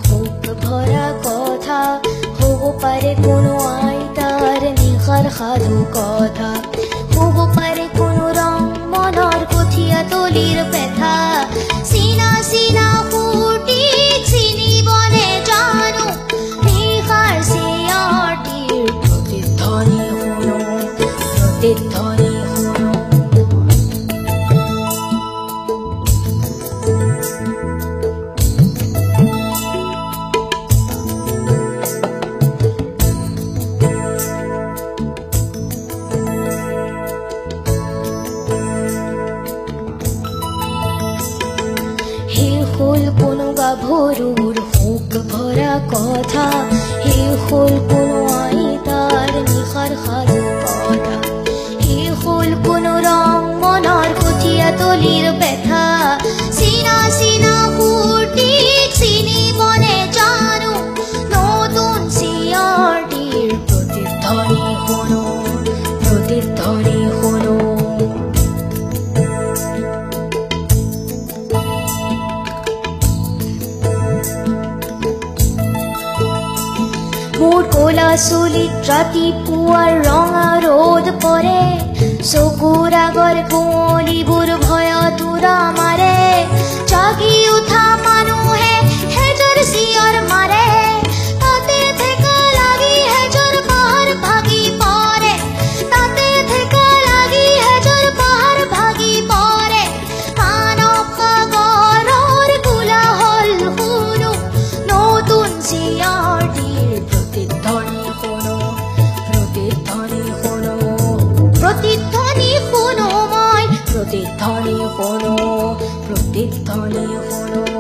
book ভৰা কথা হব পাৰে কোনো আইতাৰ নিখাৰ সাধু কথা হব পাৰে কোনো ৰং মনৰ কঠিয়া তলিৰ পেথা চিনা চিনা ফুটি চিনিবনে জানো নিখাৰ চিঞৰটিৰ প্ৰতিধ্বনি শুনো প্ৰতিধ্বনি শুনো হল কোনো গাভৰুৰ বুক ভৰা কথা হে হল কোনো আইতাৰ নিশাৰ সাধু কথা হে হল কোনো ৰং মনৰ কঠিয়া তলিৰ পেথা চিনা চিনা ফুটি চিনিবনে জানো নতুন চিঞৰটিৰ প্ৰতিধ্বনি শুনো প্ৰতিধ্বনি শুনো মোৰ ক'লা চুলিত ৰাতিপুৱাৰ ৰঙা ৰ'দ পৰে চকুৰ আগৰ কুঁৱলীবোৰ ভয়ত উৰা মাৰে জাগি উঠা মানুহে হেজৰ চিঞৰ মাৰে তাতে ঠেকা লাগি হেজৰ পাহাৰ ভাগি পৰে তাতে ঠেকা লাগি হেজৰ পাহাৰ ভাগি পৰে মানৱ সাগৰৰ কোলাহল শুনো নতুন চিঞৰটিৰ প্ৰতিধ্বনি শুনো প্ৰতিধ্বনি শুনো প্ৰতিধ্বনি শুনো মই প্ৰতিধ্বনি শুনো প্ৰতিধ্বনি শুনো